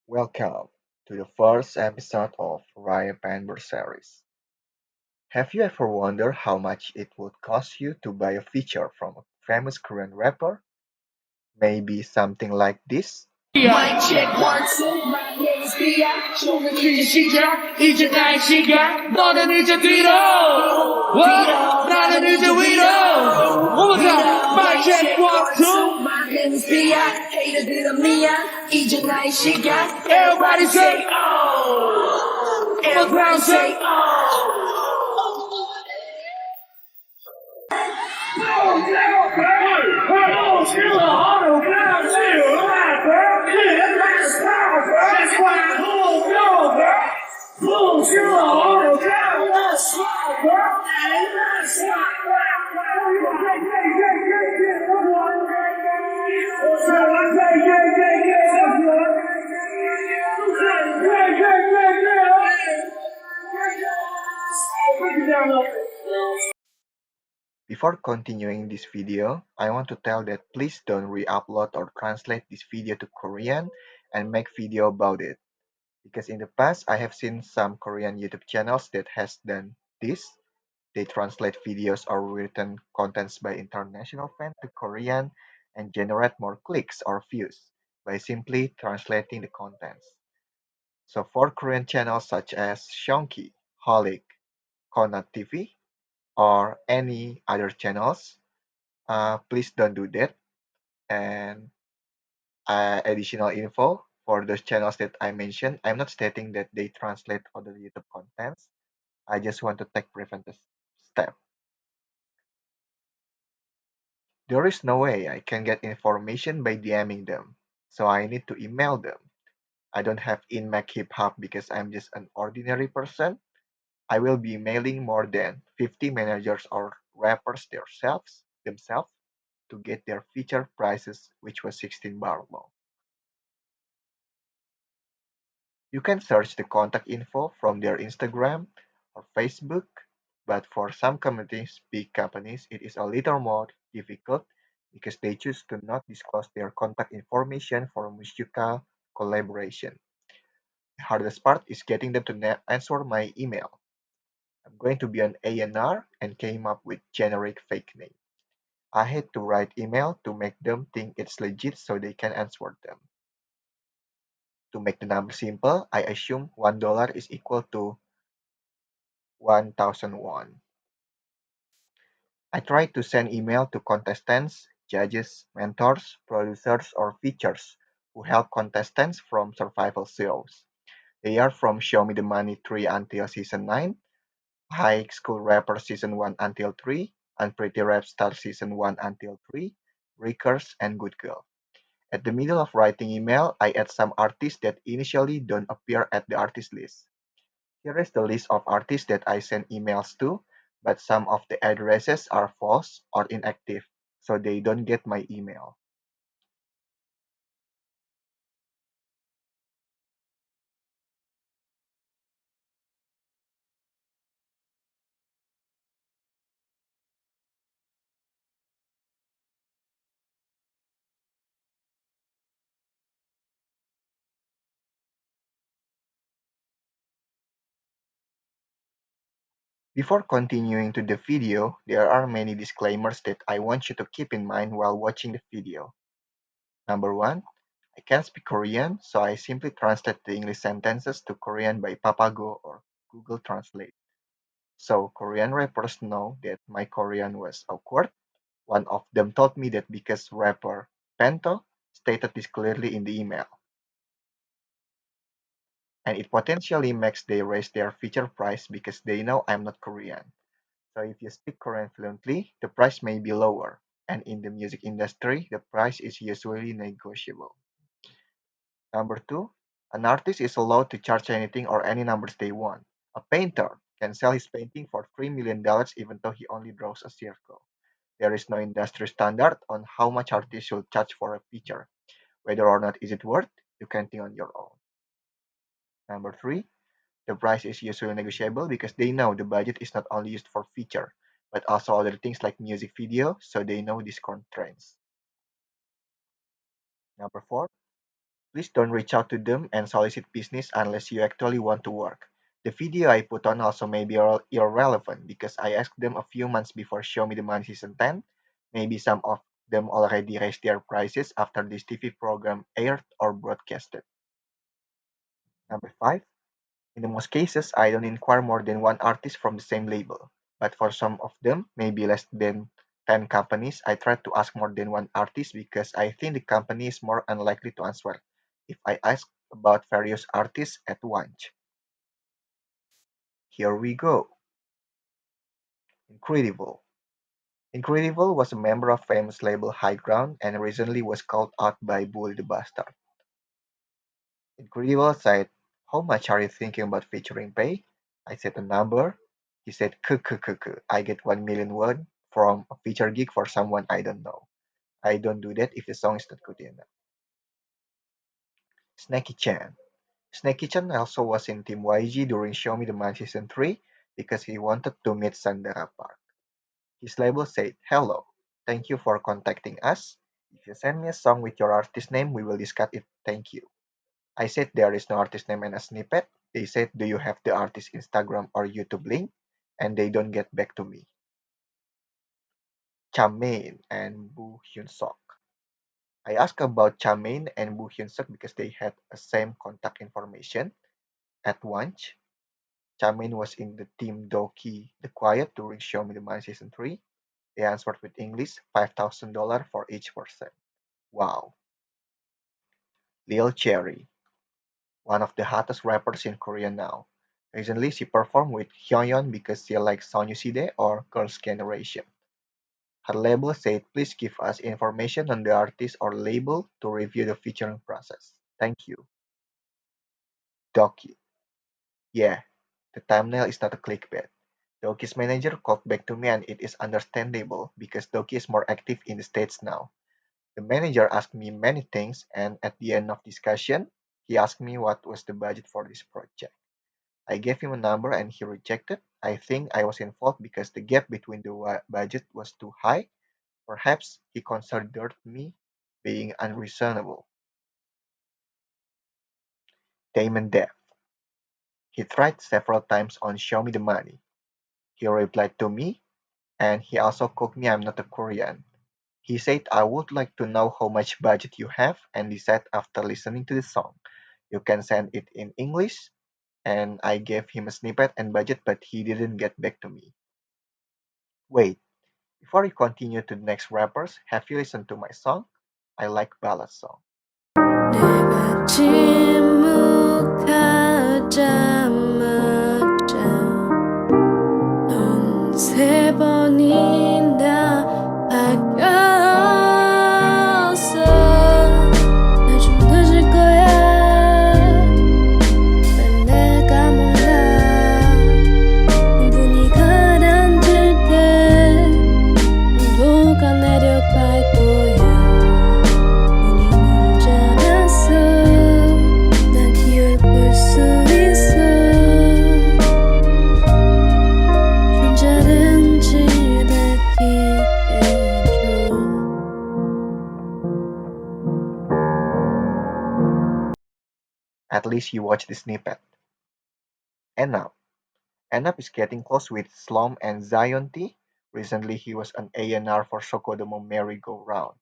Welcome to the first episode of Raye Penber series. Have you ever wondered how much it would cost you to buy a feature from a famous Korean rapper? Maybe something like this? Mic check one two. My name is Bia. 조금 시작. 이제 나의 시간. 너는 이제 뒤로. 나는 이제 위로. One more time. Mic check one two. My name is Bia. Hater들은 미안. 이제 나의 시간. Everybody say oh. Everybody say Before continuing this video, I want to tell that please don't re-upload or translate this video to Korean and make video about it. Because in the past, I have seen some Korean YouTube channels that has done this. They translate videos or written contents by international fans to Korean and generate more clicks or views by simply translating the contents. So for Korean channels such as Shonky, Holic, Konat TV, or any other channels, please don't do that. And additional info for those channels that I mentioned, I'm not stating that they translate other YouTube contents. I just want to take preventive step. There is no way I can get information by DMing them, so I need to email them. I don't have in-Mac hip-hop because I'm just an ordinary person. I will be emailing more than 50 managers or rappers themselves to get their feature prices, which was 16 bar long. You can search the contact info from their Instagram or Facebook, but for some communities, big companies, it is a little more difficult because they choose to not disclose their contact information for musical collaboration. The hardest part is getting them to answer my email. I'm going to be an A&R and came up with generic fake name. I had to write email to make them think it's legit so they can answer them. To make the number simple, I assume $1 is equal to 1001. I try to send email to contestants, judges, mentors, producers, or features who help contestants from survival shows. They are from Show Me the Money 3 until Season 9, High School Rapper Season 1 until 3, Unpretty Season 1 until 3, Rickers, and Good Girl. At the middle of writing email, I add some artists that initially don't appear at the artist list. Here is the list of artists that I send emails to, but some of the addresses are false or inactive, so they don't get my email. Before continuing to the video, there are many disclaimers that I want you to keep in mind while watching the video. Number 1, I can't speak Korean, so I simply translate the English sentences to Korean by Papago or Google Translate. So Korean rappers know that my Korean was awkward. One of them told me that because rapper Pento stated this clearly in the email, and it potentially makes they raise their feature price because they know I'm not Korean. So if you speak Korean fluently, the price may be lower, and in the music industry, the price is usually negotiable. Number 2, an artist is allowed to charge anything or any numbers they want. A painter can sell his painting for $3 million even though he only draws a circle. There is no industry standard on how much artists should charge for a feature. Whether or not is it worth, you can think on your own. Number 3, the price is usually negotiable because they know the budget is not only used for feature, but also other things like music video, so they know discount trends. Number 4, Please don't reach out to them and solicit business unless you actually want to work. The video I put on also may be irrelevant because I asked them a few months before Show Me the Money Season 10. Maybe some of them already raised their prices after this TV program aired or broadcasted. Number 5. In the most cases, I don't inquire more than one artist from the same label. But for some of them, maybe less than 10 companies, I try to ask more than one artist because I think the company is more unlikely to answer if I ask about various artists at once. Here we go. Incredible. Incredible was a member of famous label High Ground and recently was called out by Bully the Bastard. Incredible said, "How much are you thinking about featuring pay?" I said a number. He said, I get 1 million won from a feature gig for someone I don't know. I don't do that if the song is not good enough." Snaky Chan. Snaky Chan also was in Team YG during Show Me the Man Season 3 because he wanted to meet Sandara Park. His label said, "Hello, thank you for contacting us. If you send me a song with your artist name, we will discuss it. Thank you." I said there is no artist name and a snippet. They said, "Do you have the artist Instagram or YouTube link?" And they don't get back to me. Chamain and Boo Hyun Sok. I asked about Chamain and Boo Hyun Sok because they had the same contact information. At once, Chamain was in the team Doki the Quiet during Show Me the Money Season 3. They answered with English, $5,000 for each person. Wow. Lil Cherry, one of the hottest rappers in Korea now. Recently, she performed with Hyunyeon because she likes Sonyuside or Girls' Generation. Her label said, "Please give us information on the artist or label to review the featuring process. Thank you." Doki. Yeah, the thumbnail is not a clickbait. Doki's manager called back to me and it is understandable because Doki is more active in the States now. The manager asked me many things and at the end of discussion, he asked me what was the budget for this project. I gave him a number and he rejected. I think I was involved because the gap between the budget was too high. Perhaps he considered me being unreasonable. Damon Dev. He tried several times on Show Me the Money. He replied to me and he also called me I'm not a Korean. He said, "I would like to know how much budget you have," and he said after listening to the song, "You can send it in English." And I gave him a snippet and budget, but he didn't get back to me. Wait, before you continue to the next rappers, have you listened to my song? I like ballad song. 내가 침묵하자마자 넌 세 번이나 바뀌었어. 나 좀 늦을 거야. 왜 내가 몰라. 분이 가라앉을 때 온도가 내려갈 거야. 운이 문자라서 난 기회를 볼 수 있어. 존재든지 닿게 해줘. At least you watch the snippet. Enough. Enough is getting close with Slom and Zion T. Recently, he was an A&R for Sokodomo Merry Go Round.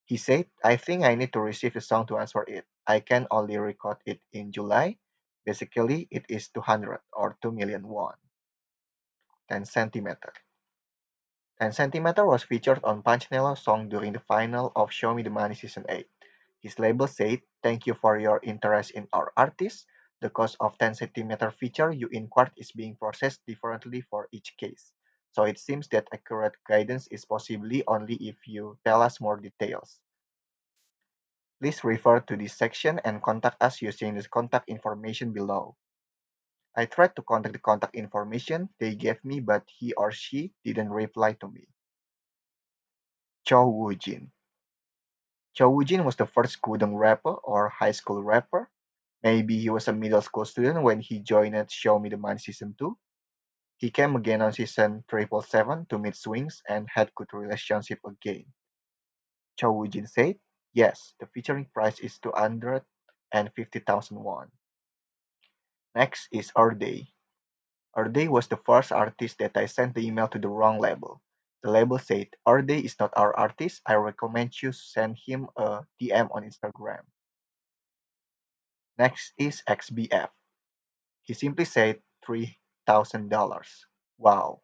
He said, "I think I need to receive a song to answer it. I can only record it in July. Basically, it is 200 or 2 million won." 10 centimeter. 10 centimeter was featured on Punchnella's song during the final of Show Me the Money Season 8. His label said, "Thank you for your interest in our artist. The cost of 10 centimeter feature you inquired is being processed differently for each case. So it seems that accurate guidance is possibly only if you tell us more details. Please refer to this section and contact us using the contact information below." I tried to contact the contact information they gave me, but he or she didn't reply to me. Cho Woo-jin. Cho Woo-jin was the first Gudong rapper or high school rapper. Maybe he was a middle school student when he joined Show Me the Money Season 2. He came again on Season 777 to meet Swings and had good relationship again. Cho Woo-jin said, "Yes, the featuring price is 200 and 50,000 won. Next is Day. Day was the first artist that I sent the email to the wrong label. The label said, Day is not our artist. I recommend you send him a DM on Instagram. Next is XBF. He simply said $3,000. Wow.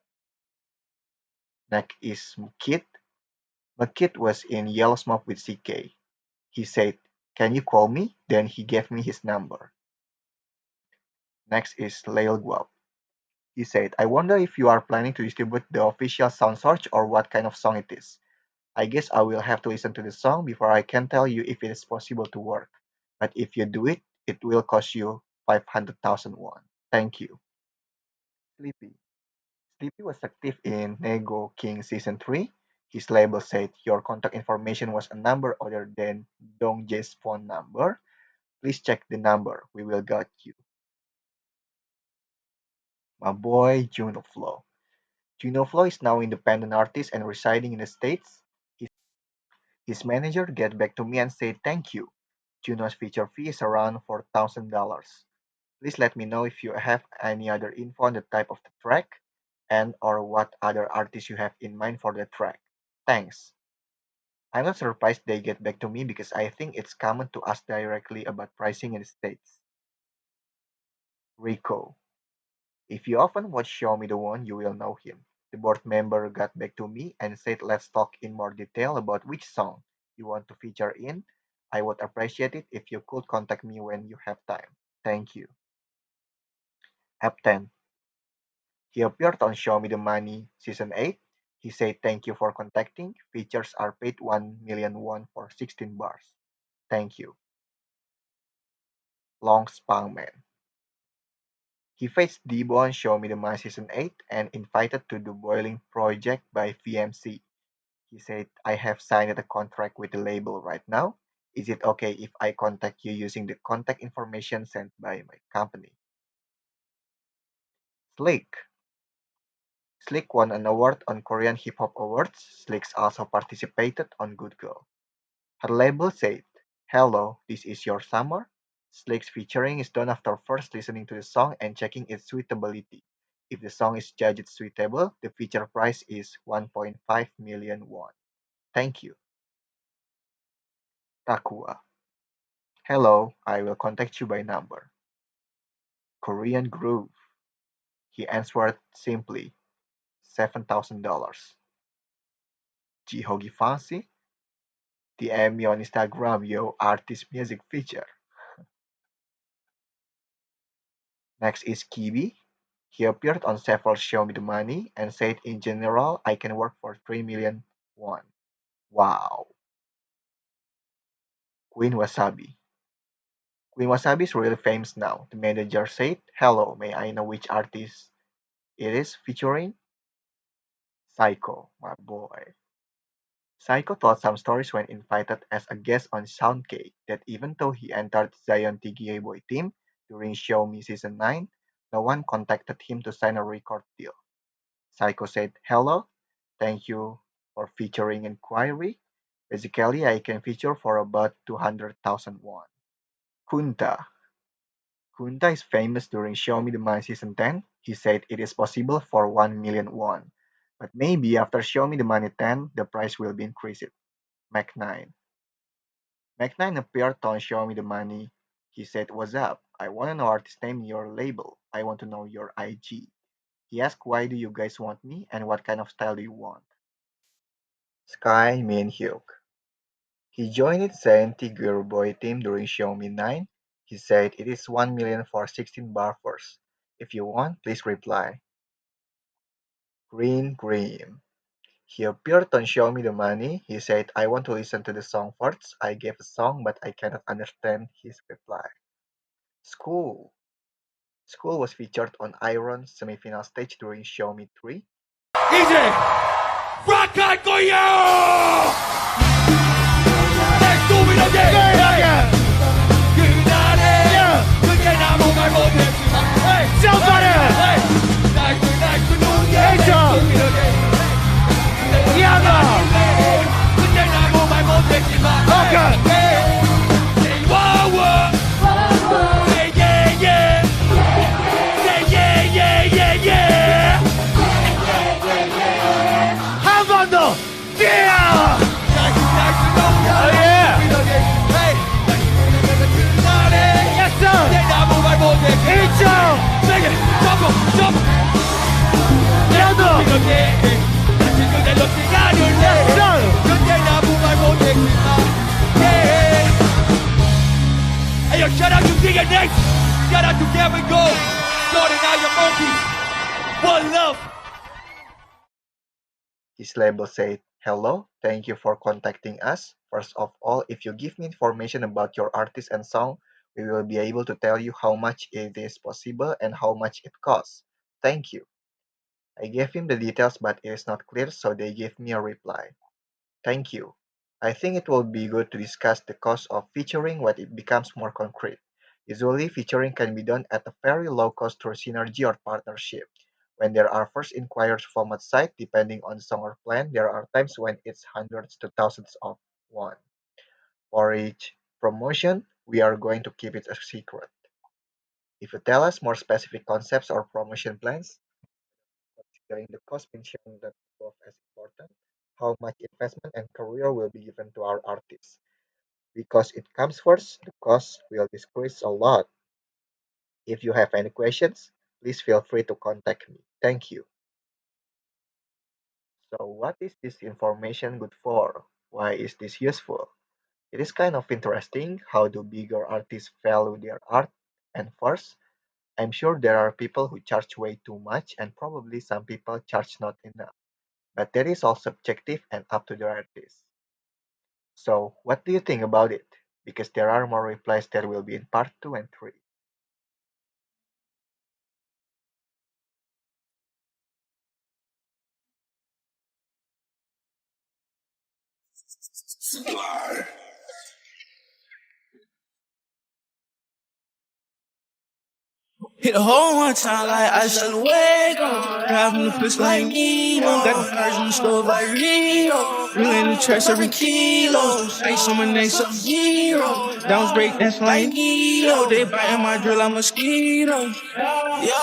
Next is Mkit. Mkit was in Yellow Smoke with CK. He said, can you call me? Then he gave me his number. Next is Lail Guap. He said, I wonder if you are planning to distribute the official sound search or what kind of song it is. I guess I will have to listen to the song before I can tell you if it is possible to work. But if you do it, it will cost you 500,000 won. Thank you. Sleepy. Sleepy was active in Nego King Season 3. His label said your contact information was a number other than Dongjae's phone number. Please check the number. We will get you. My boy Juno Flo. Juno Flo is now independent artist and residing in the States. His manager get back to me and said thank you. Juno's feature fee is around $4,000. Please let me know if you have any other info on the type of the track and or what other artists you have in mind for the track. Thanks. I'm not surprised they get back to me because I think it's common to ask directly about pricing in the States. Rico. If you often watch Show Me the One, you will know him. The board member got back to me and said let's talk in more detail about which song you want to feature in. I would appreciate it if you could contact me when you have time. Thank you. App 10. He appeared on Show Me the Money Season 8. He said thank you for contacting. Features are paid 1 million won for 16 bars. Thank you. Long Spang Man. He faced Debo on Show Me the Money Season 8 and invited to the Boiling Project by VMC. He said, I have signed a contract with the label right now. Is it okay if I contact you using the contact information sent by my company? Slick. Slick won an award on Korean Hip Hop Awards. Slick also participated on Good Girl. Her label said, hello, this is your summer. Slick's featuring is done after first listening to the song and checking its suitability. If the song is judged suitable, the feature price is 1.5 million won. Thank you. Takua. Hello, I will contact you by number. Korean Groove. He answered simply, $7,000. Jihogi Fancy. DM me on Instagram, yo, artist music feature. Next is Kibi. He appeared on several Show Me the Money and said in general, I can work for 3 million won. Wow. Queen Wasabi. Queen Wasabi is really famous now. The manager said, hello, may I know which artist it is featuring? Psycho, my boy. Psycho told some stories when invited as a guest on Soundcake that even though he entered Zion Tiggy Boy team during Show Me Season 9, no one contacted him to sign a record deal. Psycho said, hello, thank you for featuring inquiry. Basically, I can feature for about 200,000 won. Kunta. Kunta is famous during Show Me the Money Season 10. He said it is possible for 1 million won. But maybe after Show Me the Money 10, the price will be increased. Mac 9. Mac 9 appeared on Show Me the Money. He said, what's up? I want to know artist name in your label. I want to know your IG. He asked why do you guys want me and what kind of style do you want? Sky Min Hyuk. He joined Scienti Girl Boy team during Show Me 9. He said it is 1 million for 16 bar first. If you want, please reply. Green Green. He appeared on Show Me the Money. He said, I want to listen to the song first. I gave a song, but I cannot understand his reply. School. School was featured on Iron's semifinal stage during Show Me 3. 이제 락할 거야! 날 도민하게 그날에 그게 나무 말 못했지만 날 눈에 도민하게 그때 나무 말 못했지만 와와 DMing. Shout out to DMing. Jordan, now your monkeys. One love. His label said, "Hello, thank you for contacting us. First of all, if you give me information about your artist and song, we will be able to tell you how much it is possible and how much it costs. Thank you." I gave him the details, but it is not clear, so they gave me a reply. "Thank you. I think it will be good to discuss the cost of featuring when it becomes more concrete. Usually, featuring can be done at a very low cost through synergy or partnership. When there are first inquiries from a site, depending on song or plan, there are times when it's hundreds to thousands of won. For each promotion, we are going to keep it a secret. If you tell us more specific concepts or promotion plans, considering the cost mentioned that above as important, how much investment and career will be given to our artists. Because it comes first, the cost will decrease a lot. If you have any questions, please feel free to contact me. Thank you." So, what is this information good for? Why is this useful? It is kind of interesting. How do bigger artists value their art? And first, I'm sure there are people who charge way too much, and probably some people charge not enough. But that is all subjective and up to the artist. So, what do you think about it? Because there are more replies that will be in part 2 and 3. Hit a hole one time like I said Luego. Driving the push like Nemo. Got the cars in the stove like Rio. Really in the trash serving kilos. Ice on my neck, some zero. Downs break dancing like Neo. They biting my drill like mosquitoes. Yo,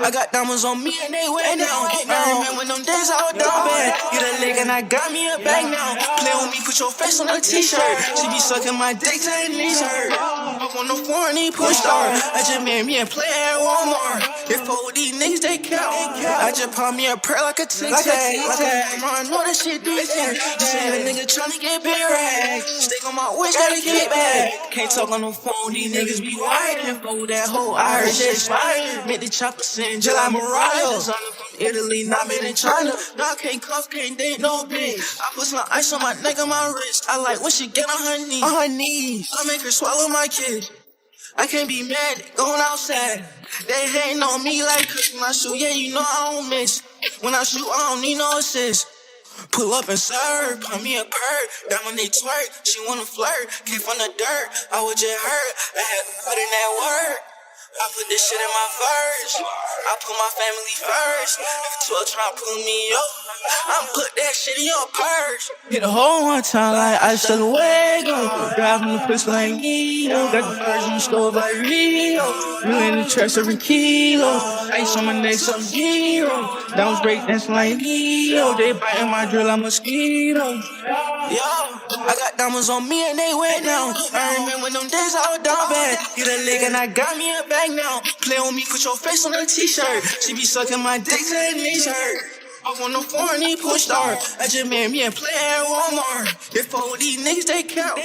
I got diamonds on me and they wet now. I remember when them days I was down bad. Get a leg and I got me a bag now. Play with me, put your face on a t-shirt. She be sucking my dick till her knees hurt. I want no foreign, he pushed her. I just made me a play at Walmart. If all these niggas they count, I just pop me a prayer like a tic tac. I know that shit do it. Just say a nigga tryna get big rag. Stick on my waist, gotta get back. Can't talk on the phone, these niggas be wired. And for that whole Irish expired. Make the chopper sing July Mariah. From Italy, not made in China. No, I can't cuff, can't date no bitch. I put some ice on my neck and my wrist. I like when she get on her knees. On her knees. I make her swallow my kid. I can't be mad, going outside. They hating on me like cause when I shoot, yeah, you know I don't miss. When I shoot, I don't need no assist. Pull up and serve, put me a perk. That when they twerk, she wanna flirt. Came from the dirt, I was just hurt. I had to put in that work. I put this shit in my verse. I put my family first. If 12 try to pull me up, I'm put that shit in your purse. Hit a hole one time like I said Luego. Driving the push like Nemo. Got the cars in the stove like Rio. Really in the trash serving kilos. Ice on my neck, some zero. Downs break dancing like Neo. They biting my drill like mosquitoes. Yo, I got diamonds on me and they wet now. I remember when them days I was down bad. Get a leg and I got me a bag now. Play with me, put your face on a t-shirt. She be sucking my dick till her knees hurt. I want no foreign, he pushed her. I just made me a play at Walmart. If all these niggas they count.